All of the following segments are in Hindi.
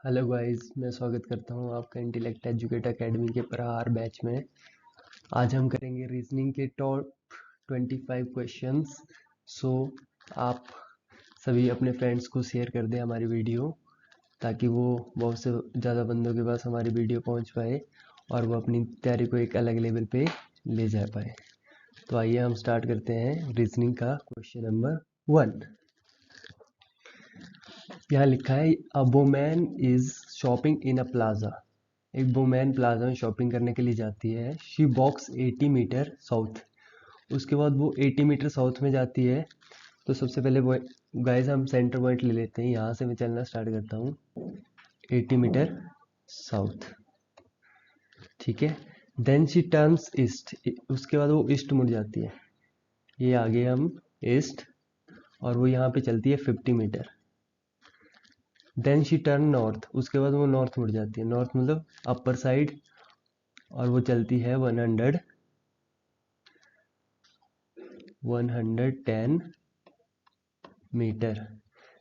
हेलो गाइस, मैं स्वागत करता हूं आपका इंटेलेक्ट एजुकेट एकेडमी के प्रहार बैच में। आज हम करेंगे रीजनिंग के टॉप 25 क्वेश्चंस। सो आप सभी अपने फ्रेंड्स को शेयर कर दें हमारी वीडियो, ताकि वो बहुत से ज़्यादा बंदों के पास हमारी वीडियो पहुंच पाए और वो अपनी तैयारी को एक अलग लेवल पे ले जा पाए। तो आइए हम स्टार्ट करते हैं रीजनिंग का क्वेश्चन नंबर 1। यहाँ लिखा है a woman is shopping in a plaza. एक वुमेन प्लाजा में शॉपिंग करने के लिए जाती है। She walks 80 metre south. उसके बाद वो 80 मीटर साउथ में जाती है। तो सबसे पहले वो गाइस हम सेंटर पॉइंट ले लेते हैं। यहाँ से मैं चलना स्टार्ट करता हूँ 80 मीटर साउथ, ठीक है। Then she turns east. उसके बाद वो ईस्ट मुड़ जाती है। ये आगे हम ईस्ट, और वो यहाँ पे चलती है 50 metre. Then she turn north. उसके बाद वो नॉर्थ मुड़ जाती है। नॉर्थ मतलब अपर साइड, और वो चलती है 110 metre.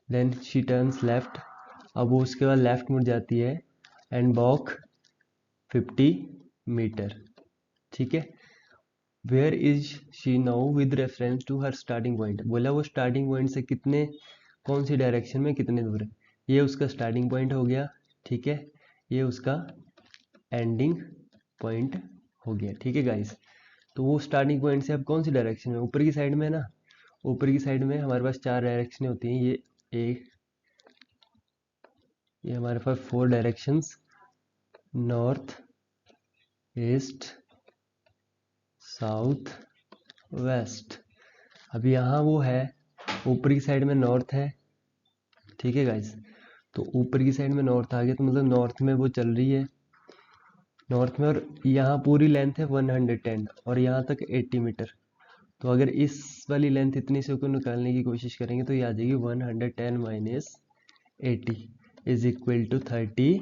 Then she turns left. अब वो उसके बाद लेफ्ट मुड़ जाती है एंड वॉक 50 मीटर, ठीक है। Where is she now with reference to her starting point. बोला वो स्टार्टिंग पॉइंट से कितने, कौन सी डायरेक्शन में कितने दूर है। ये उसका स्टार्टिंग पॉइंट हो गया, ठीक है। ये उसका एंडिंग पॉइंट हो गया, ठीक है गाइस। तो वो स्टार्टिंग पॉइंट से अब कौन सी डायरेक्शन में, ऊपर की साइड में है ना। ऊपर की साइड में हमारे पास 4 डायरेक्शन होती हैं। ये हमारे पास 4 directions, north, east, south, west. अब यहाँ वो है, ऊपर की साइड में नॉर्थ है, ठीक है गाइस। तो ऊपर की साइड में नॉर्थ आ गया, तो मतलब नॉर्थ में वो चल रही है, नॉर्थ में। और यहाँ पूरी लेंथ है 110 और यहाँ तक 80 मीटर। तो अगर इस वाली लेंथ इतनी से को निकालने की कोशिश करेंगे तो ये आ जाएगी 110 minus 80 is equal to 30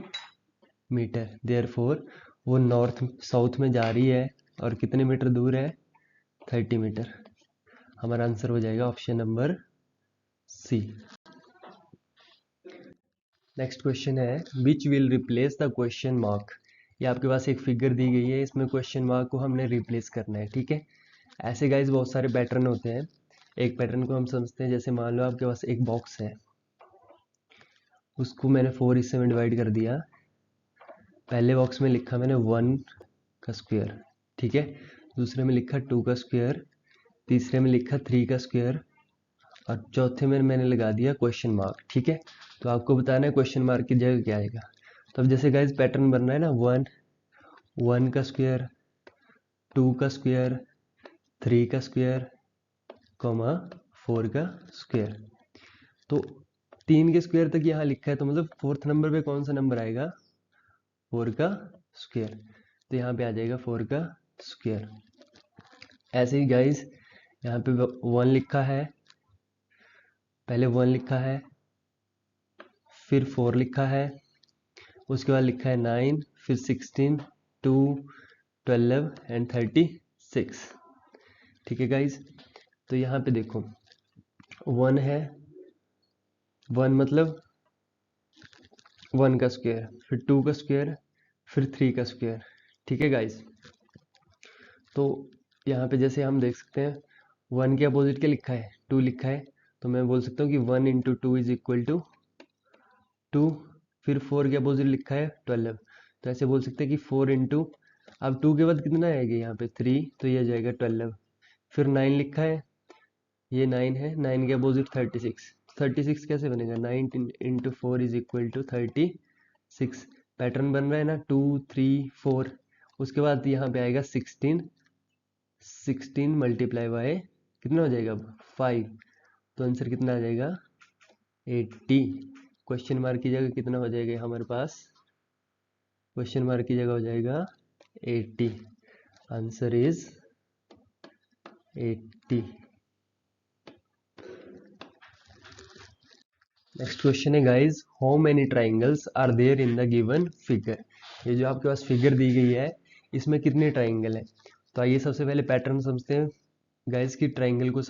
metre. Therefore वो नॉर्थ साउथ में जा रही है और कितने मीटर दूर है, 30 मीटर। हमारा आंसर हो जाएगा option number C. Next question है which will replace the question mark. ये आपके पास एक फिगर दी गई है, इसमें क्वेश्चन मार्क को हमने रिप्लेस करना है, ठीक है। ऐसे गाइस बहुत सारे पैटर्न होते हैं। एक पैटर्न को हम समझते हैं, जैसे मान लो आपके पास एक बॉक्स है, उसको मैंने 4 हिस्से में डिवाइड कर दिया। पहले बॉक्स में लिखा मैंने 1 का स्क्वायर, ठीक है। दूसरे में लिखा 2 का स्क्वायर, तीसरे में लिखा 3 का स्क्वायर, और चौथे में मैंने लगा दिया क्वेश्चन मार्क, ठीक है। तो आपको बताना है क्वेश्चन मार्क की जगह क्या आएगा। तो अब जैसे गाइस पैटर्न बन रहा है ना, 1 का स्क्वायर, 2 का स्क्वायर, 3 का स्क्वायर, कॉमा 4 का स्क्वायर। तो 3 के स्क्वायर तक यहाँ लिखा है, तो मतलब फोर्थ नंबर पे कौन सा नंबर आएगा, 4 का स्क्वायर। तो यहाँ पे आ जाएगा 4 का स्क्वायर। ऐसे ही गाइस यहाँ पे 1 लिखा है, पहले 1 लिखा है, फिर 4 लिखा है, उसके बाद लिखा है 9, फिर 16, 2, 12 एंड 36, ठीक है गाइस। तो यहाँ पे देखो 1 है, 1 मतलब 1 का स्क्वायर, फिर 2 का स्क्वायर, फिर 3 का स्क्वायर, ठीक है गाइस। तो यहाँ पे जैसे हम देख सकते हैं 1 के अपोजिट क्या लिखा है, 2 लिखा है। तो मैं बोल सकता हूँ कि 1 इंटू 2 इज इक्वल टू 2। फिर 4 के अपोजिट लिखा है 12। तो ऐसे बोल सकते हैं कि 4 इंटू, अब 2 के बाद कितना आएगा यहाँ पे 3, तो ये आ जाएगा 12। फिर 9 लिखा है, ये 9 है, 9 के अपोजिट 36। 36 कैसे बनेगा, 9 into 4 is equal to 36। Pattern बन रहा है ना, 2 3 4। उसके बाद यहाँ पे आएगा 16, 16 मल्टीप्लाई बाय कितना हो जाएगा, 5। तो आंसर कितना आ जाएगा, 80। क्वेश्चन मार्क की जगह कितना हो जाएगा हमारे पास, क्वेश्चन मार्क की जगह हो जाएगा 80। Answer is 80। नेक्स्ट क्वेश्चन है guys how many triangles are there in the given figure. ये जो आपके पास फिगर दी गई है, इसमें कितने ट्राइंगल हैं। तो आइए सबसे पहले पैटर्न समझते हैं गाइस की ट्राइंगल को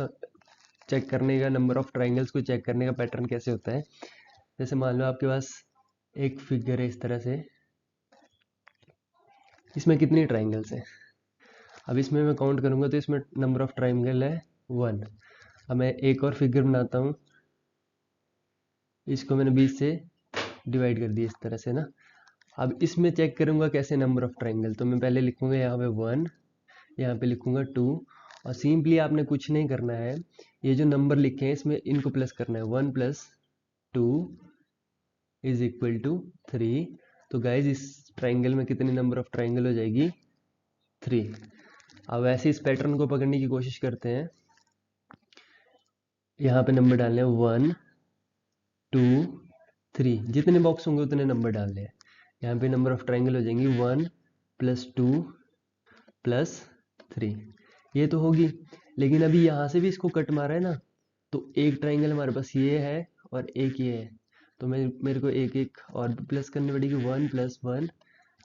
चेक करने का, नंबर ऑफ ट्राइंगल्स को चेक करने का पैटर्न कैसे होता है। जैसे मान लो आपके पास एक फिगर है इस तरह से, इसमें कितनी ट्राइंगल्स हैं? अब इसमें मैं काउंट करूंगा तो इसमें नंबर ऑफ ट्राइंगल है 1। अब मैं एक और फिगर बनाता हूँ, इसको मैंने 20 से डिवाइड कर दिया इस तरह से ना। अब इसमें चेक करूंगा कैसे नंबर ऑफ ट्राइंगल, तो मैं पहले लिखूंगा यहाँ पे 1, यहाँ पे लिखूंगा 2, और सिंपली आपने कुछ नहीं करना है, ये जो नंबर लिखे हैं इसमें इनको प्लस करना है। 1 + 2 इज इक्वल टू 3। तो गाइज इस ट्राइंगल में कितनी नंबर ऑफ ट्राइंगल हो जाएगी? 3। अब ऐसे इस पैटर्न को पकड़ने की कोशिश करते हैं। यहाँ पे नंबर डालने हैं 1 2 3, जितने बॉक्स होंगे उतने नंबर डालने हैं। यहाँ पे नंबर ऑफ ट्राइंगल हो जाएंगी 1 + 2 + 3, ये तो होगी। लेकिन अभी यहाँ से भी इसको कट मारा है ना, तो एक ट्राइंगल हमारे पास ये है और एक ये है, तो मेरे को एक एक और प्लस करनी पड़ेगी। 1 + 1,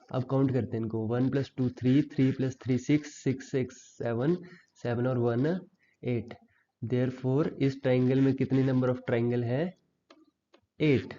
अब काउंट करते हैं इनको। 1 + 2 3, 3 + 3 6, 6 6 7, 7 और 1 8। देयरफॉर इस ट्राइंगल में कितनी नंबर ऑफ ट्राइंगल है? 8।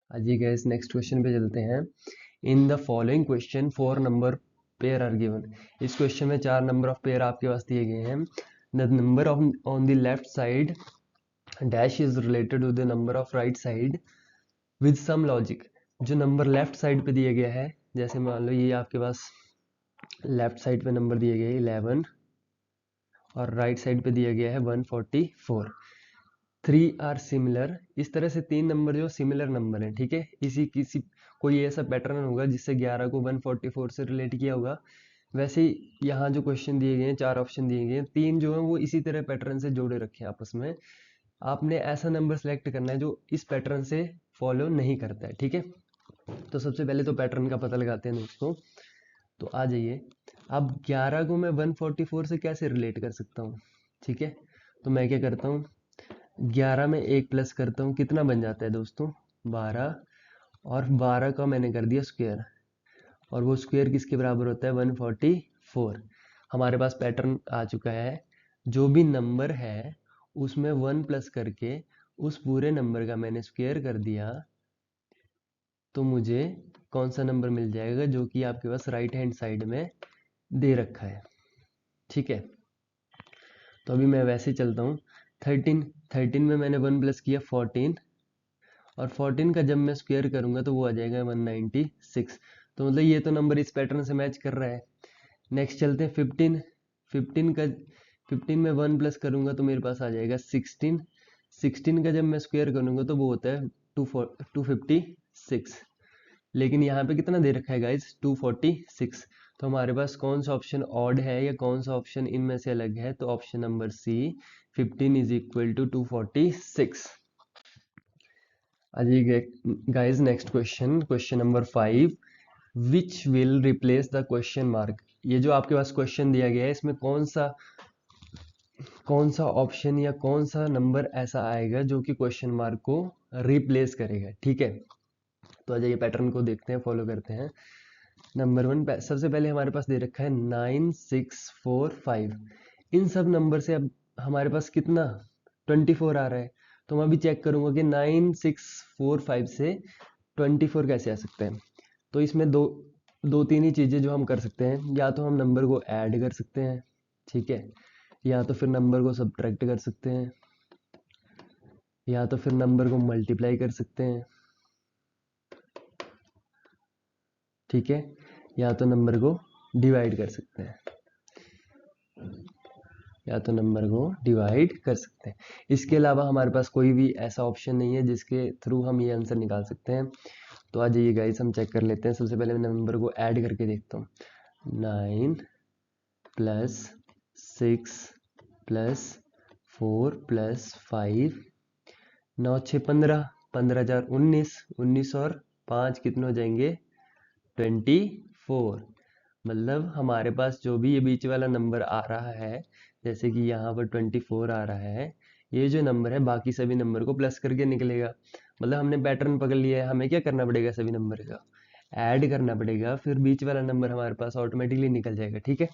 जी गैस, नेक्स्ट क्वेश्चन पे चलते हैं। In the following question 4 number pair are given. इस क्वेश्चन में 4 नंबर ऑफ पेयर आपके पास दिए गए हैं। The number of on the left side dash is related to the number of right side with some logic. जो नंबर लेफ्ट साइड पे दिया गया है, जैसे मान लो ये आपके पास लेफ्ट साइड पे नंबर दिए गए 11 और राइट साइड पे दिया गया है 144। 3 आर सिमिलर। इस तरह से 3 नंबर जो सिमिलर नंबर हैं, ठीक है। इसी किसी कोई ऐसा पैटर्न होगा जिससे 11 को 144 से रिलेट किया होगा। वैसे ही यहाँ जो क्वेश्चन दिए गए हैं, 4 ऑप्शन दिए गए हैं, 3 जो हैं वो इसी तरह पैटर्न से जोड़े रखे हैं आपस में। आपने ऐसा नंबर सेलेक्ट करना है जो इस पैटर्न से फॉलो नहीं करता है, ठीक है। तो सबसे पहले तो पैटर्न का पता लगाते हैं दोस्तों। तो आ जाइए। अब 11 को मैं 144 से कैसे रिलेट कर सकता हूँ? ठीक है, तो मैं क्या करता हूँ, 11 में 1 प्लस करता हूँ, कितना बन जाता है दोस्तों? 12। और 12 का मैंने कर दिया स्क्वायर, और वो स्क्वायर किसके बराबर होता है? 144। हमारे पास पैटर्न आ चुका है। जो भी नंबर है उसमें 1 प्लस करके उस पूरे नंबर का मैंने स्क्वायर कर दिया, तो मुझे कौन सा नंबर मिल जाएगा जो कि आपके पास राइट हैंड साइड में दे रखा है, ठीक है। तो अभी मैं वैसे चलता हूँ। 13 में मैंने 1 प्लस किया 14, और 14 का जब मैं स्क्वायर करूंगा तो वो आ जाएगा 196। तो मतलब ये तो नंबर इस पैटर्न से मैच कर रहा है। नेक्स्ट चलते हैं 15। 15 में 1 प्लस करूंगा तो मेरे पास आ जाएगा 16। 16 का जब मैं स्क्वायर करूंगा तो वो होता है 256। लेकिन यहाँ पे कितना दे रखा है गाइज? 246। तो हमारे पास कौन सा ऑप्शन ऑड है या कौन सा ऑप्शन इनमें से अलग है? तो option number C, 15 is equal to 246। अजी guys, next question, question number 5, which will replace the question mark. ये जो आपके पास क्वेश्चन दिया गया है, इसमें कौन सा ऑप्शन या कौन सा नंबर ऐसा आएगा जो कि क्वेश्चन मार्क को रिप्लेस करेगा। ठीक है, तो आइए ये पैटर्न को देखते हैं, फॉलो करते हैं। नंबर 1, सबसे पहले हमारे पास दे रखा है 9645। इन सब नंबर से अब हमारे पास कितना 24 आ रहा है। तो मैं अभी चेक करूंगा कि 9645 से 24 कैसे आ सकते हैं। तो इसमें दो दो तीन ही चीज़ें जो हम कर सकते हैं, या तो हम नंबर को ऐड कर सकते हैं, ठीक है, या तो फिर नंबर को सब्ट्रैक्ट कर सकते हैं, या तो फिर नंबर को मल्टीप्लाई कर सकते हैं, ठीक है, या तो नंबर को डिवाइड कर सकते हैं, या तो नंबर को डिवाइड कर सकते हैं। इसके अलावा हमारे पास कोई भी ऐसा ऑप्शन नहीं है जिसके थ्रू हम ये आंसर निकाल सकते हैं। तो आ जाइए गाइस, हम चेक कर लेते हैं। सबसे पहले मैं नंबर को ऐड करके देखता हूँ। 9 प्लस 6 प्लस 4 प्लस 5, 9 6 15, 15 4 19, 19 और 5 कितने हो जाएंगे 24। मतलब हमारे पास जो भी ये बीच वाला नंबर आ रहा है, जैसे कि यहाँ पर 24 आ रहा है, ये जो नंबर है बाकी सभी नंबर को प्लस करके निकलेगा। मतलब हमने पैटर्न पकड़ लिया है। हमें क्या करना पड़ेगा, सभी नंबर का ऐड करना पड़ेगा, फिर बीच वाला नंबर हमारे पास ऑटोमेटिकली निकल जाएगा। ठीक है,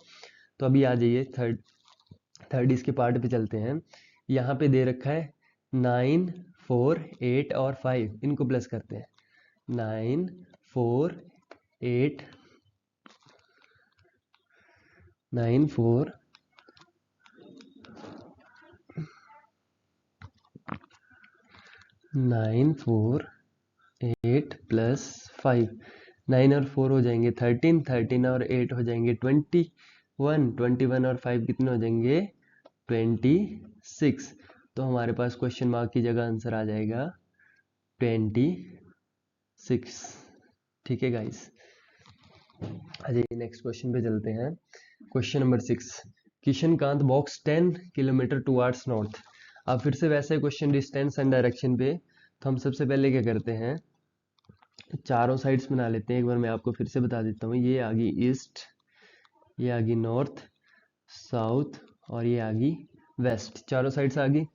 तो अभी आ जाइए थर्ड इसके पार्ट पे चलते हैं। यहाँ पे दे रखा है 9 4 8 और 5, इनको प्लस करते हैं। 9 4 8 9 4 9 4 8 प्लस 5, 9 और 4 हो जाएंगे 13, 13 और 8 हो जाएंगे 21, 21 और 5 कितने हो जाएंगे 26। तो हमारे पास क्वेश्चन मार्क की जगह आंसर आ जाएगा 26। ठीक है गाइस, अजय नेक्स्ट क्वेश्चन पे चलते हैं। क्वेश्चन नंबर 6, किशनकांत वॉक्स 10 किलोमीटर टुवार्ड्स नॉर्थ। अब फिर से वैसे क्वेश्चन डिस्टेंस एंड डायरेक्शन पे। तो हम सबसे पहले क्या करते हैं, चारों साइड्स बना लेते हैं। एक बार मैं आपको फिर से बता देता हूँ। ये आ गई ईस्ट, ये आ गई नॉर्थ, साउथ और ये आ गई वेस्ट, चारों साइड्स आ गई।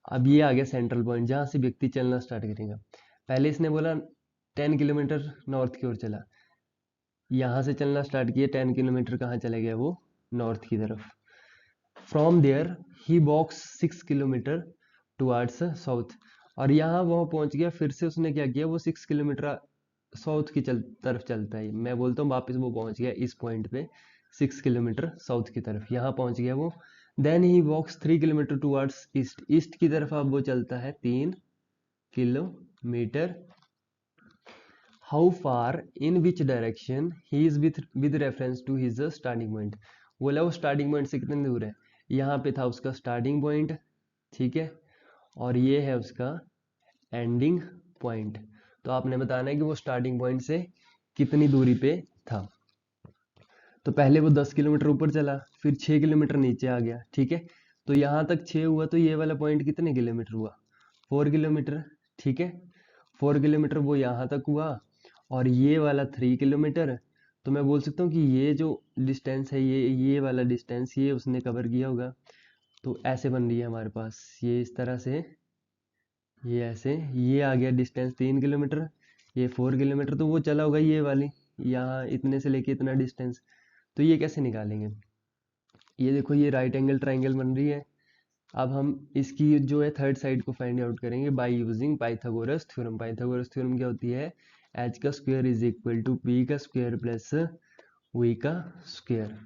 अब ये आ गया सेंट्रल पॉइंट जहाँ से व्यक्ति चलना स्टार्ट करेगा। पहले इसने बोला 10 किलोमीटर नॉर्थ की ओर चला, यहाँ से चलना स्टार्ट किया, 10 किलोमीटर कहाँ चले गया वो नॉर्थ की तरफ। From there he walks 6 kilometre towards south, और यहाँ वो पहुंच गया। फिर से उसने क्या किया, वो 6 किलोमीटर साउथ की तरफ चलता है। मैं बोलता हूँ वापस वो पहुंच गया इस पॉइंट पे 6 किलोमीटर साउथ की तरफ, यहाँ पहुंच गया वो। Then he walks 3 kilometre towards east, east की तरफ अब वो चलता है 3 kilometre. How far in which direction he is with reference to his starting point. बोला वो स्टार्टिंग पॉइंट से कितने दूर है। यहाँ पे था उसका स्टार्टिंग पॉइंट, ठीक है, और ये है उसका एंडिंग पॉइंट। तो आपने बताना है कि वो स्टार्टिंग पॉइंट से कितनी दूरी पे था। तो पहले वो 10 किलोमीटर ऊपर चला, फिर 6 किलोमीटर नीचे आ गया, ठीक है। तो यहाँ तक 6 हुआ, तो ये वाला पॉइंट कितने किलोमीटर हुआ 4 किलोमीटर, ठीक है। 4 किलोमीटर वो यहाँ तक हुआ, और ये वाला 3 किलोमीटर। तो मैं बोल सकता हूँ कि ये जो डिस्टेंस है, ये वाला डिस्टेंस ये उसने कवर किया होगा। तो ऐसे बन रही है हमारे पास, ये इस तरह से, ये ऐसे, ये आ गया डिस्टेंस 3 किलोमीटर, ये 4 किलोमीटर। तो वो चला होगा ये वाली, यहाँ इतने से लेके इतना डिस्टेंस। तो ये कैसे निकालेंगे, ये देखो ये राइट एंगल ट्राइंगल बन रही है। अब हम इसकी जो है थर्ड साइड को फाइंड आउट करेंगे by using Pythagoras theorem. Pythagoras theorem क्या होती है, एच का square is equal to P का स्क्वायर प्लस वी का स्क्वायर।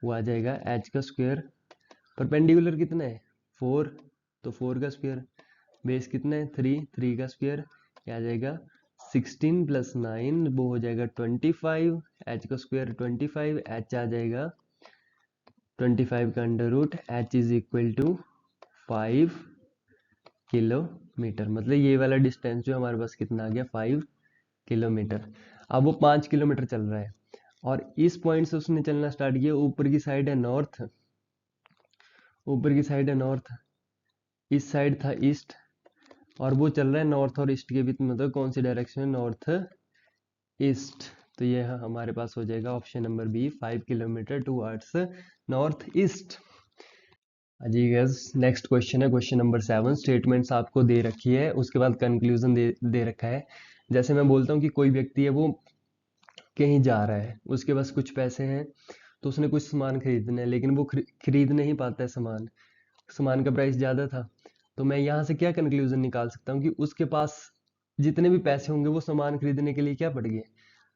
वो आ जाएगा एच का स्क्वायर, परपेंडिकुलर कितना है 4, तो 4 का स्क्वायर, बेस कितना है 3, 3 का स्क्वायर, क्या आ जाएगा 16 प्लस 9, वो हो जाएगा 25, एच का स्क्वायर 25, एच आ जाएगा 25 का under root, H is equal to 5 kilometre. मतलब ये वाला डिस्टेंस जो हमारे पास कितना आ गया 5 किलोमीटर। अब वो 5 किलोमीटर चल रहा है, और इस पॉइंट से उसने चलना स्टार्ट किया। ऊपर की साइड है नॉर्थ, ऊपर की साइड है नॉर्थ, इस साइड था ईस्ट, और वो चल रहा है नॉर्थ और ईस्ट के बीच में, मतलब कौन सी डायरेक्शन है, नॉर्थ ईस्ट। तो ये हमारे पास हो जाएगा option number B, 5 kilometre towards north east. जी गैस, नेक्स्ट क्वेश्चन है क्वेश्चन नंबर 7। स्टेटमेंट्स आपको दे रखी है, उसके बाद कंक्लूजन दे रखा है। जैसे मैं बोलता हूँ कि कोई व्यक्ति है वो कहीं जा रहा है, उसके पास कुछ पैसे हैं, तो उसने कुछ सामान खरीदना है, लेकिन वो खरीद नहीं पाता है सामान, सामान का प्राइस ज़्यादा था। तो मैं यहाँ से क्या कंक्लूजन निकाल सकता हूँ कि उसके पास जितने भी पैसे होंगे वो सामान खरीदने के लिए क्या पड़ गए,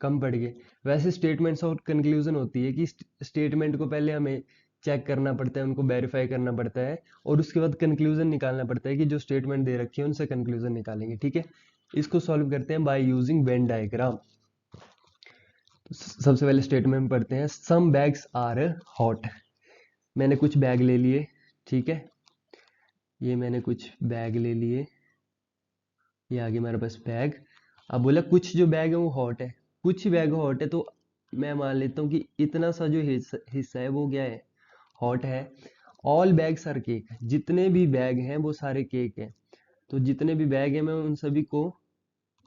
कम पड़ गए। वैसे स्टेटमेंट्स और कंक्लूजन होती है कि स्टेटमेंट को पहले हमें चेक करना पड़ता है, उनको वेरीफाई करना पड़ता है, और उसके बाद कंक्लूजन निकालना पड़ता है कि जो स्टेटमेंट दे रखी है उनसे कंक्लूजन निकालेंगे। ठीक है, इसको सॉल्व करते हैं बाय यूजिंग वेन डायग्राम। सबसे पहले स्टेटमेंट पढ़ते हैं, सम बैग्स आर हॉट। मैंने कुछ बैग ले लिए, ठीक है, ये मैंने कुछ बैग ले लिए, ये आगे मेरे पास बैग। अब बोला कुछ जो बैग है वो हॉट है, कुछ बैग हॉट है, तो मैं मान लेता हूँ कि इतना सा जो हिस्सा है वो क्या है, हॉट है। ऑल बैग्स आर केक, जितने भी बैग हैं वो सारे केक हैं। तो जितने भी बैग हैं मैं उन सभी को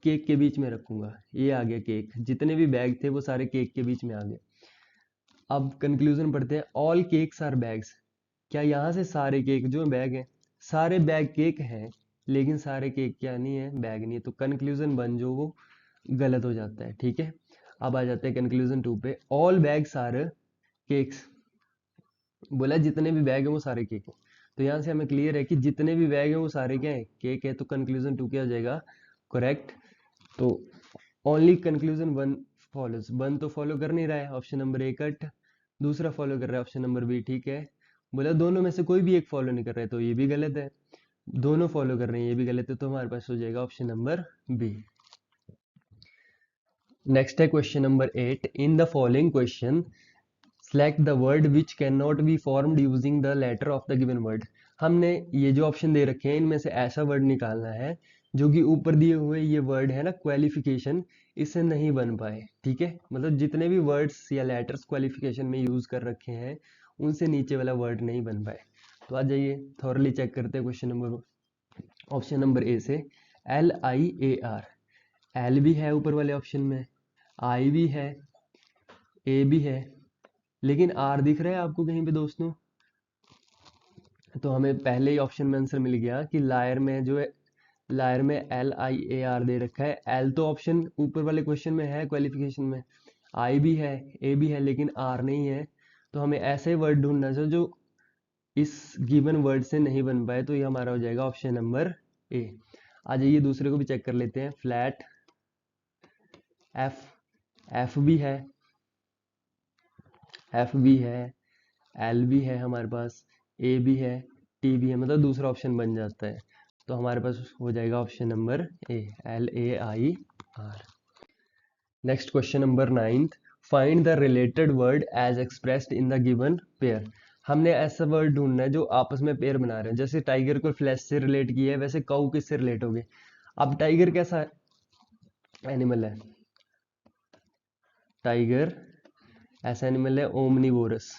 केक के बीच में रखूंगा। ये आ गया केक, जितने भी बैग थे वो सारे केक के बीच में आ गए। अब कंक्लूजन पढ़ते हैं, ऑल केक्स आर बैग्स। क्या यहाँ से सारे केक जो बैग हैं, सारे बैग केक हैं, लेकिन सारे केक क्या नहीं है, बैग नहीं है। तो कंक्लूजन 1 जो वो गलत हो जाता है। ठीक है, अब आ जाते हैं कंक्लूजन 2 पे, ऑल बैग्स आर केक्स। बोला जितने भी बैग हैं वो सारे केक हैं, तो यहाँ से हमें क्लियर है कि जितने भी बैग हैं वो सारे क्या है, केक है। तो कंक्लूजन 2 क्या हो जाएगा, करेक्ट। तो ओनली कंक्लूजन 1 फॉलोज, 1 तो फॉलो कर नहीं रहा है, ऑप्शन नंबर ए कट, दूसरा फॉलो कर रहा है ऑप्शन नंबर बी। ठीक है, बोला दोनों में से कोई भी एक फॉलो नहीं कर रहा है, तो ये भी गलत है। दोनों फॉलो कर रहे हैं, ये भी गलत है, तो हमारे पास हो जाएगा ऑप्शन नंबर बी। नेक्स्ट है question number 8, in the following question select the word which can not be formed using the letter of the given word. हमने ये जो ऑप्शन दे रखे हैं इनमें से ऐसा वर्ड निकालना है जो कि ऊपर दिए हुए ये वर्ड है ना, क्वालिफिकेशन, इससे नहीं बन पाए। ठीक है, मतलब जितने भी वर्ड्स या लेटर्स क्वालिफिकेशन में यूज कर रखे हैं उनसे नीचे वाला वर्ड नहीं बन पाए। तो आ जाइए थॉरली चेक करते हैं क्वेश्चन नंबर, ऑप्शन नंबर ए से, LIAR, एल भी है ऊपर वाले ऑप्शन में, आई भी है, ए भी है, लेकिन आर दिख रहा है आपको कहीं पे दोस्तों? तो हमें पहले ही ऑप्शन में आंसर मिल गया कि लायर में जो है, लायर में LIAR दे रखा है। एल तो ऑप्शन ऊपर वाले क्वेश्चन में है क्वालिफिकेशन में, आई भी है, ए भी है, लेकिन आर नहीं है। तो हमें ऐसे वर्ड ढूंढना चाहिए जो इस गिवन वर्ड से नहीं बन पाए, तो ये हमारा हो जाएगा ऑप्शन नंबर ए। आ जाइए दूसरे को भी चेक कर लेते हैं, फ्लैट, एफ, एफ भी है, एफ भी है, एल भी है हमारे पास, ए भी है, टी भी है, मतलब दूसरा ऑप्शन बन जाता है। तो हमारे पास हो जाएगा option number A, LAIR। Next question number 9, find the related word as expressed in the given pair. हमने ऐसा वर्ड ढूंढना है जो आपस में पेयर बना रहे हैं। जैसे टाइगर को फ्लैश से रिलेट किया है, वैसे काऊ किससे रिलेट हो गए। अब टाइगर कैसा एनिमल है, टाइगर ऐसा एनिमल है ओमनीवोरस,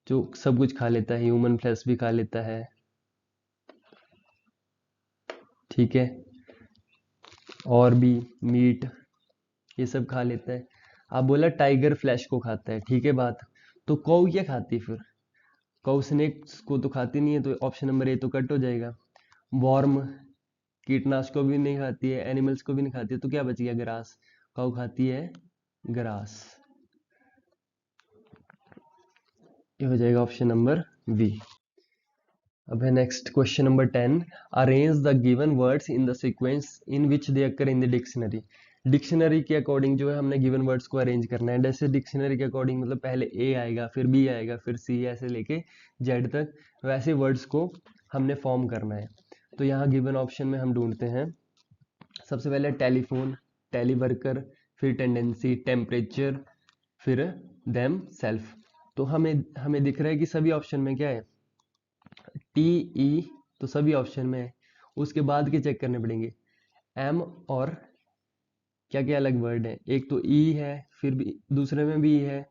जो सब कुछ खा लेता है, ह्यूमन फ्लैश भी खा लेता है। ठीक है, और भी मीट ये सब खा लेता है। आप बोला टाइगर फ्लैश को खाता है, ठीक है बात, तो कौ क्या खाती है फिर, कौ स्नेक्स को तो खाती नहीं है, तो ऑप्शन नंबर ए तो कट हो जाएगा। वॉर्म कीटनाशकों भी नहीं खाती है, एनिमल्स को भी नहीं खाती है, तो क्या बच गया, ग्रास, कौ खाती है ग्रास। ये हो जाएगा ऑप्शन नंबर बी। अब है next question number 10, arrange the given words in the sequence in which they occur in the dictionary. Dictionary के अकॉर्डिंग जो है हमने गिवन वर्ड्स को अरेंज करना है। जैसे डिक्शनरी के अकॉर्डिंग मतलब पहले ए आएगा, फिर बी आएगा, फिर सी, ऐसे लेके जेड तक, वैसे वर्ड्स को हमने फॉर्म करना है। तो यहाँ गिवन ऑप्शन में हम ढूंढते हैं, सबसे पहले टेलीफोन, टेलीवर्कर, फिर टेंडेंसी, टेम्परेचर, फिर देम सेल्फ। तो हमें हमें दिख रहा है कि सभी ऑप्शन में क्या है, TE, तो सभी ऑप्शन में है। उसके बाद के चेक करने पड़ेंगे, M और क्या क्या अलग वर्ड है, एक तो E है, फिर भी दूसरे में भी E है,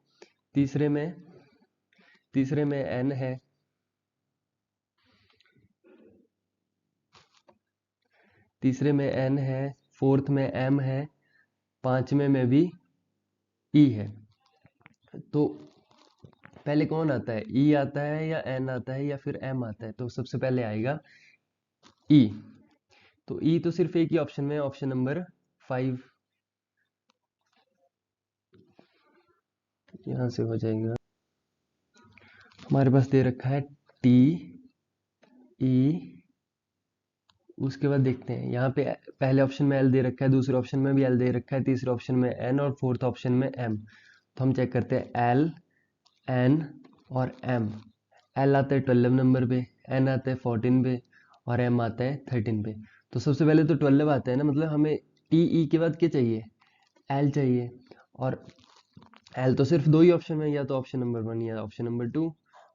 तीसरे में तीसरे में n है, तीसरे में n है, फोर्थ में m है, पांचवें में भी e है। तो पहले कौन आता है, e आता है या n आता है या फिर m आता है? तो सबसे पहले आएगा e। तो e तो सिर्फ एक ही ऑप्शन में है, ऑप्शन नंबर 5। यहां से हो जाएगा, हमारे पास दे रखा है टी ई, उसके बाद देखते हैं यहाँ पे पहले ऑप्शन में एल दे रखा है, दूसरे ऑप्शन में भी एल दे रखा है, तीसरे ऑप्शन में एन और फोर्थ ऑप्शन में एम। तो हम चेक करते हैं एल, एन और एम। एल आता है 12 नंबर पे, एन आता है 14 पे और एम आता है 13 पे। तो सबसे पहले तो 12 आता है ना, मतलब हमें टी ई के बाद क्या चाहिए, एल चाहिए। और एल तो सिर्फ दो ही ऑप्शन में, या तो ऑप्शन नंबर 1 या ऑप्शन नंबर 2।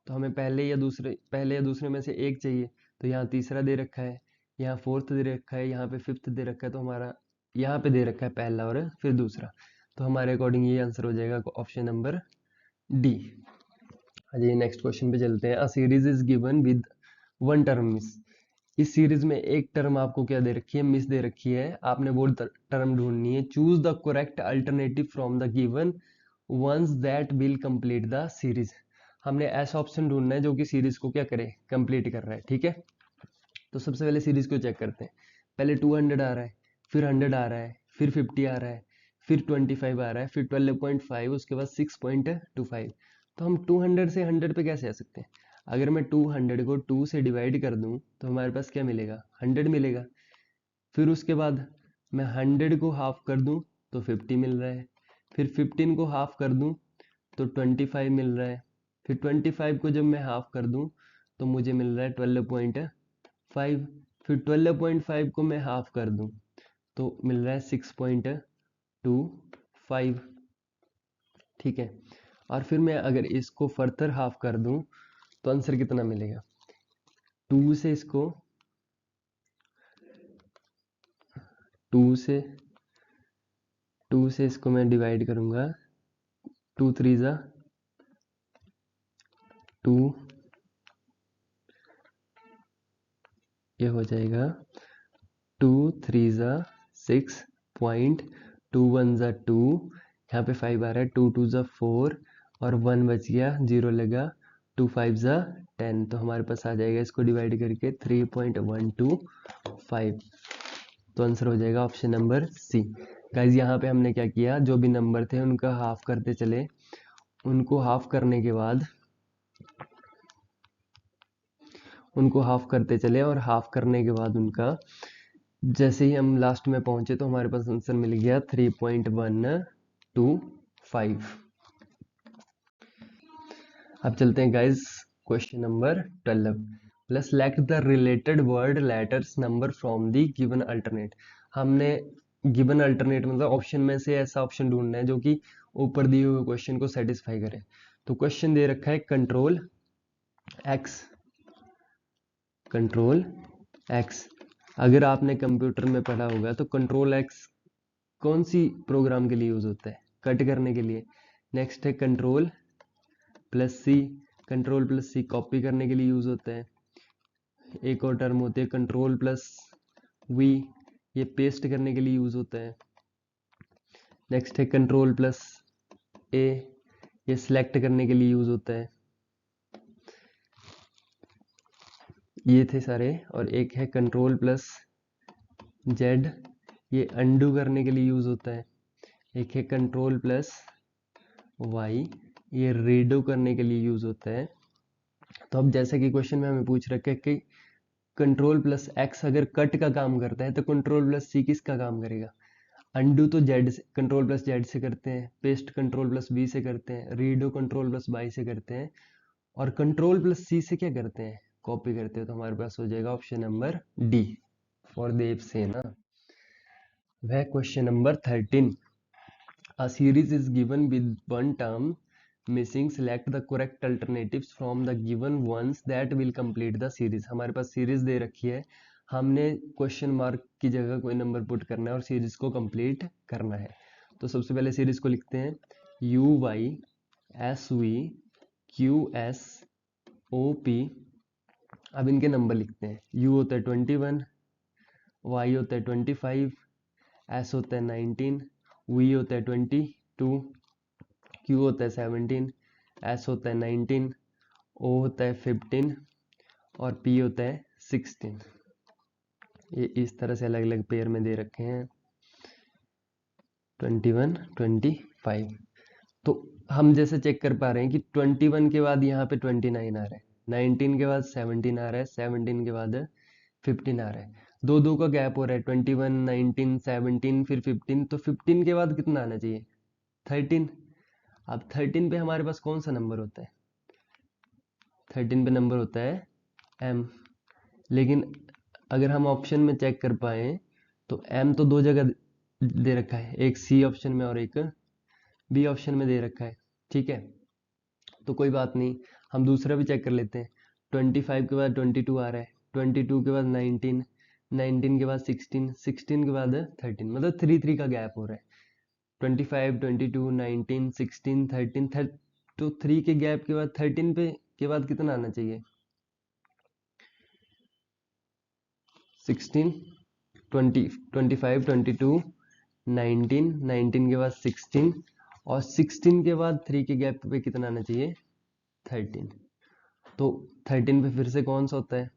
तो हमें पहले या दूसरे में से एक चाहिए। तो यहाँ तीसरा दे रखा है, यहाँ फोर्थ दे रखा है, यहाँ पे फिफ्थ दे रखा है। तो हमारा यहाँ पे दे रखा है पहला और फिर दूसरा। तो हमारे अकॉर्डिंग ये आंसर हो जाएगा option number D. Ajay next question पे चलते हैं। A series is given with one term miss. इस सीरीज में एक टर्म आपको क्या दे रखी है, मिस दे रखी है। आपने वो टर्म ढूंढनी है। Choose the correct alternative from the given ones that will complete the series. हमने ऐसा ऑप्शन ढूंढना है जो कि सीरीज को क्या करे, कंप्लीट कर रहा है। ठीक है, तो सबसे पहले सीरीज को चेक करते हैं। पहले 200 आ रहा है, फिर 100 आ रहा है, फिर 50 आ रहा है, फिर 25 आ रहा है, फिर 12.5, उसके बाद 6.25। तो हम 200 से 100 पे कैसे आ सकते हैं? अगर मैं 200 को 2 से डिवाइड कर दूं तो हमारे पास क्या मिलेगा, 100 मिलेगा। फिर उसके बाद मैं 100 को हाफ कर दूं तो 50 मिल रहा है। फिर 15 को हाफ कर दूं तो 25 मिल रहा है। फिर 25 को जब मैं हाफ कर दूं तो मुझे मिल रहा है 12.5। फिर 12.5 को मैं हाफ कर दूं तो मिल रहा है 6.25। ठीक है, और फिर मैं अगर इसको फर्दर हाफ कर दूं तो आंसर कितना मिलेगा? 2 से इसको 2 से 2 से इसको मैं डिवाइड करूंगा, 2 3 जा 2, ये हो जाएगा 2 3 जा 6.21 जा 2, यहाँ पे 5 आ रहा है, 2 2 जा 4 और 1 बच गया, 0 लगा, 2 5 जा 10। तो हमारे पास आ जाएगा इसको डिवाइड करके 3.125। तो आंसर हो जाएगा ऑप्शन नंबर सी। गाइज यहाँ पे हमने क्या किया, जो भी नंबर थे उनका हाफ करते चले, उनको हाफ करने के बाद और हाफ करने के बाद उनका जैसे ही हम लास्ट में पहुंचे तो हमारे पास आंसर मिल गया 3.125। अब चलते हैं guys question number 12। Plus select the related word letters number from the given alternate. हमने गिवन अल्टरनेट मतलब ऑप्शन में से ऐसा ऑप्शन ढूंढना है जो कि ऊपर दिए हुए क्वेश्चन को सेटिस्फाई करे। तो क्वेश्चन दे रखा है कंट्रोल एक्स, कंट्रोल एक्स। अगर आपने कंप्यूटर में पढ़ा होगा तो कंट्रोल एक्स कौन सी प्रोग्राम के लिए यूज होता है, कट करने के लिए। नेक्स्ट है कंट्रोल प्लस सी, कंट्रोल प्लस सी कॉपी करने के लिए यूज होता है। एक और टर्म होती है कंट्रोल प्लस वी, ये पेस्ट करने के लिए यूज होता है। नेक्स्ट है कंट्रोल प्लस ए, ये सिलेक्ट करने के लिए यूज होता है। ये थे सारे। और एक है कंट्रोल प्लस जेड, ये अनडू करने के लिए यूज होता है। एक है कंट्रोल प्लस वाई, ये रीडो करने के लिए यूज होता है। तो अब जैसे कि क्वेश्चन में हमें पूछ रखा है कि कंट्रोल प्लस एक्स अगर कट का काम करता है तो कंट्रोल प्लस सी किसका काम करेगा? अनडू तो जेड से, कंट्रोल प्लस जेड से करते हैं। पेस्ट कंट्रोल प्लस बी से करते हैं। रीडो कंट्रोल प्लस बाई से करते हैं। और कंट्रोल प्लस सी से क्या करते हैं, कॉपी करते हैं। तो हमारे पास हो जाएगा ऑप्शन नंबर डी फॉर देव से ना। वह question number 13। A series is given with one term missing. Select the correct alternatives from the given ones that will complete the series. हमारे पास सीरीज दे रखी है, हमने क्वेश्चन मार्क की जगह कोई नंबर पुट करना है और सीरीज को कंप्लीट करना है। तो सबसे पहले सीरीज को लिखते हैं U Y S V QSOP। अब इनके नंबर लिखते हैं। U होता है 21, Y होता है 25, S होता है 19, V होता है 22, Q होता है 17, S होता है 19, O होता है 15 और P होता है 16। ये इस तरह से अलग अलग पेयर में दे रखे हैं 21, 25। तो हम जैसे चेक कर पा रहे हैं कि 21 के बाद यहाँ पे 29 आ रहा है, 19 के बाद 17 आ रहा है, 17 के बाद 15 आ रहा है। दो दो का गैप हो रहा है, 21, 19, 17 फिर 15। तो 15 के बाद कितना आना चाहिए? 13। अब 13 पे हमारे पास कौन सा नंबर होता है? 13 पे नंबर होता है m। लेकिन अगर हम ऑप्शन में चेक कर पाए तो m तो दो जगह दे रखा है, एक C ऑप्शन में और एक B ऑप्शन में दे रखा है। ठीक है, तो कोई बात नहीं, हम दूसरा भी चेक कर लेते हैं। 25 के बाद 22 आ रहा है, 22 के बाद 19, 19 के बाद 16, 16 के बाद 13, मतलब 3 का गैप हो रहा है। 25, 22, 19, 16, 13, तो 3 के गैप के बाद 13 पे के बाद कितना आना चाहिए? 16, 20, 25, 22, 19, 19 के बाद 16 और 16 के बाद 3 के गैप पे कितना आना चाहिए? 13। तो 13 पे फिर से कौन सा होता है?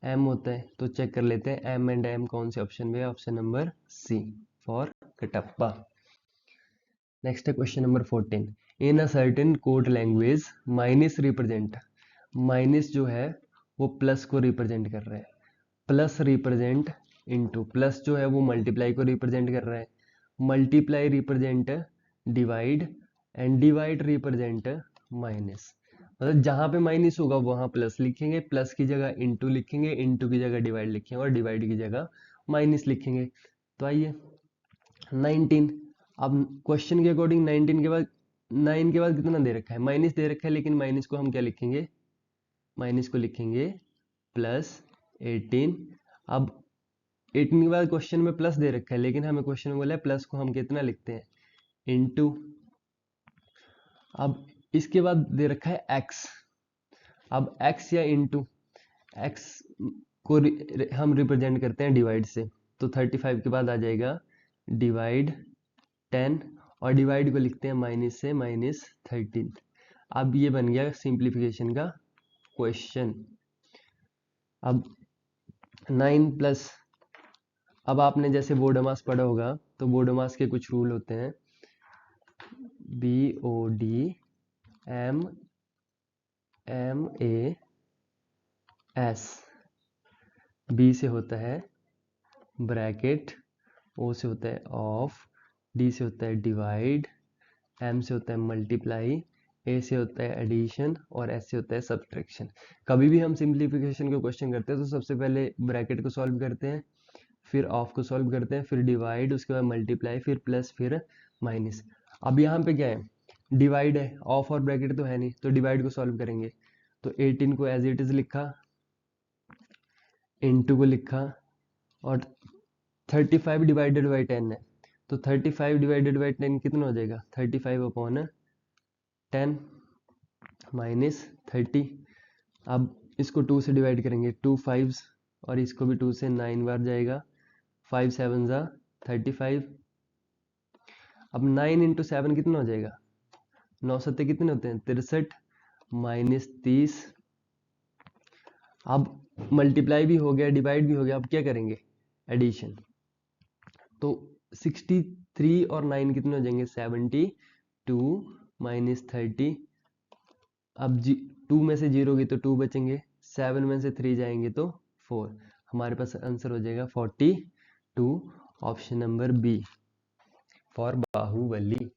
m होता है। तो चेक कर लेते हैं m एंड m कौन से ऑप्शन में है। Option number C for Kattappa. Next है question number 14। In a certain code language minus represent, minus जो है वो प्लस को रिप्रेजेंट कर रहा है, प्लस रिप्रेजेंट इनटू, प्लस जो है वो मल्टीप्लाई को रिप्रेजेंट कर रहा है, multiply represent divide and divide represent minus. मतलब जहां पे माइनस होगा वहां प्लस लिखेंगे, प्लस की जगह इनटू लिखेंगे, इनटू की जगह डिवाइड लिखेंगे और डिवाइड की जगह माइनस लिखेंगे। तो आइए 19। अब क्वेश्चन के अकॉर्डिंग 19 के बाद 9 के बाद कितना दे रखा है? माइनस दे रखा है, लेकिन माइनस को हम क्या लिखेंगे? माइनस को लिखेंगे प्लस 18। अब 18 के बाद क्वेश्चन में प्लस दे रखा है, लेकिन हमें क्वेश्चन में बोला है प्लस को हम कितना लिखते हैं? इनटू। अब इसके बाद दे रखा है x। अब x या इनटू, x को हम रिप्रेजेंट करते हैं डिवाइड से। तो 35 के बाद आ जाएगा डिवाइड 10 और डिवाइड को लिखते हैं माइनस से -13। अब ये बन गया सिंप्लीफिकेशन का क्वेश्चन। अब 9 प्लस, अब आपने जैसे बोडोमास पढ़ा होगा तो बोडोमास के कुछ रूल होते हैं। BODMAS, B से होता है ब्रैकेट, O से होता है ऑफ, D से होता है डिवाइड, M से होता है मल्टीप्लाई, A से होता है एडिशन और S से होता है सब्ट्रैक्शन। कभी भी हम सिंप्लीफिकेशन का क्वेश्चन करते हैं तो सबसे पहले ब्रैकेट को सॉल्व करते हैं, फिर ऑफ को सॉल्व करते हैं, फिर डिवाइड, उसके बाद मल्टीप्लाई, फिर प्लस, फिर माइनस। अब यहाँ पे क्या है? डिवाइड है, ऑफ और ब्रैकेट तो है नहीं, तो डिवाइड को सॉल्व करेंगे। तो 18 को एज इट इज लिखा, इनटू को लिखा और 35 डिवाइडेड बाई 10 है, तो 35 डिवाइडेड बाई 10 कितना हो जाएगा? 35 अपॉन 10 माइनस 30। अब इसको 2 से डिवाइड करेंगे, 2 5 और इसको भी 2 से 9 बार जाएगा, 5 7 जा 35। अब 9 इंटू 7 कितना हो जाएगा? 9 सत्ते कितने होते हैं? 63 माइनस 30। अब मल्टीप्लाई भी हो गया, डिवाइड भी हो गया, अब क्या करेंगे? एडिशन। तो 63 और 9 कितने हो जाएंगे? 72 माइनस 30। अब 2 में से 0 गई तो 2 बचेंगे, 7 में से 3 जाएंगे तो 4। हमारे पास आंसर हो जाएगा 42, option number B for Baahubali.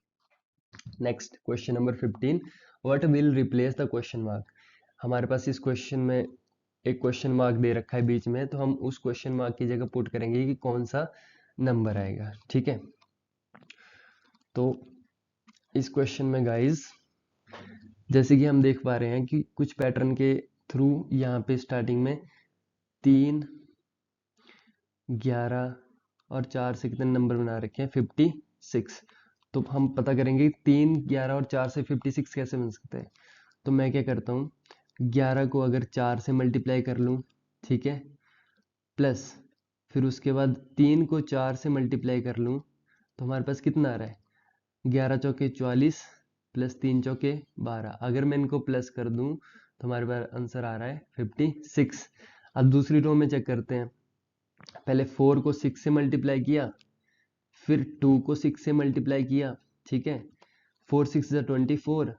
Next question number 15। What will replace the question mark? हमारे पास इस क्वेश्चन में एक क्वेश्चन मार्क दे रखा है बीच में, तो हम उस क्वेश्चन मार्क की जगह पुट करेंगे कि कौन सा नंबर आएगा। ठीक है, तो इस क्वेश्चन में गाइस जैसे कि हम देख पा रहे हैं कि कुछ पैटर्न के थ्रू यहाँ पे स्टार्टिंग में 3, 11 और 4 से कितने नंबर बना रखे हैं? 56। तो हम पता करेंगे 3, 11 और 4 से 56 कैसे बन सकते हैं। तो मैं क्या करता हूँ, 11 को अगर 4 से मल्टीप्लाई कर लूँ, ठीक है, प्लस फिर उसके बाद 3 को 4 से मल्टीप्लाई कर लूँ, तो हमारे पास कितना आ रहा है, 11 चौके 44 प्लस 3 चौके 12। अगर मैं इनको प्लस कर दूँ तो हमारे पास आंसर आ रहा है 56। अब दूसरी रो में चेक करते हैं। पहले 4 को 6 से मल्टीप्लाई किया, फिर 2 को 6 से मल्टीप्लाई किया, ठीक है, 4 6 जा 24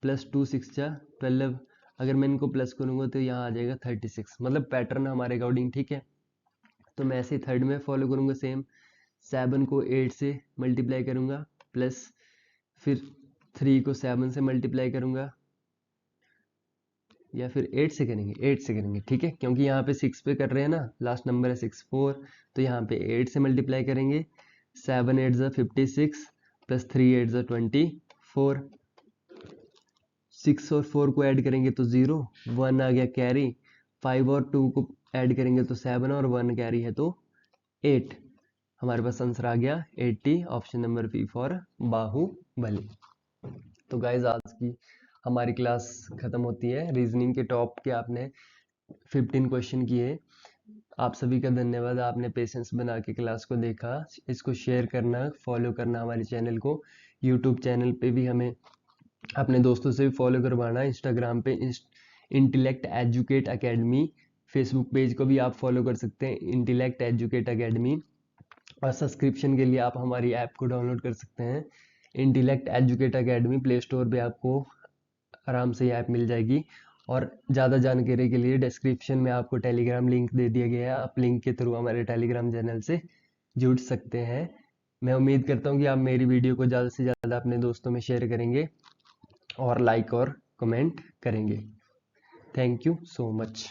प्लस 2 6 जा 12। अगर मैं इनको प्लस करूंगा तो यहाँ आ जाएगा 36। मतलब पैटर्न हमारे अकॉर्डिंग ठीक है। तो मैं ऐसे थर्ड में फॉलो करूंगा सेम, 7 को 8 से मल्टीप्लाई करूंगा, प्लस फिर 3 को 7 से मल्टीप्लाई करूंगा, या फिर 8 से करेंगे, 8 से करेंगे, ठीक है, क्योंकि यहाँ पे 6 पे कर रहे हैं ना, लास्ट नंबर है 6 4, तो यहाँ पे 8 से मल्टीप्लाई करेंगे। 7 8 जा 56 प्लस 3 8 जा 24। 6 और 4 को ऐड करेंगे तो 0, 1 आ गया कैरी। 5 और 2 को ऐड करेंगे तो 7 और 1 कैरी है तो 8। हमारे पास आंसर आ गया 80, option number B for Baahubali. तो गाइज आज की हमारी क्लास खत्म होती है। रीजनिंग के टॉप के आपने 15 क्वेश्चन किए। आप सभी का धन्यवाद, आपने पेशेंस बना के क्लास को देखा। इसको शेयर करना, फॉलो करना हमारे चैनल को। यूट्यूब चैनल पे भी हमें अपने दोस्तों से भी फॉलो करवाना। इंस्टाग्राम पे intellect educate academy, Facebook page को भी आप फॉलो कर सकते हैं, इंटेलेक्ट एजुकेट अकेडमी। और सब्सक्रिप्शन के लिए आप हमारी ऐप को डाउनलोड कर सकते हैं, intellect educate academy. Play store पे आपको आराम से ये ऐप मिल जाएगी। और ज़्यादा जानकारी के लिए डिस्क्रिप्शन में आपको टेलीग्राम लिंक दे दिया गया है, आप लिंक के थ्रू हमारे टेलीग्राम चैनल से जुड़ सकते हैं। मैं उम्मीद करता हूँ कि आप मेरी वीडियो को ज़्यादा से ज़्यादा अपने दोस्तों में शेयर करेंगे और लाइक और कमेंट करेंगे। Thank you so much.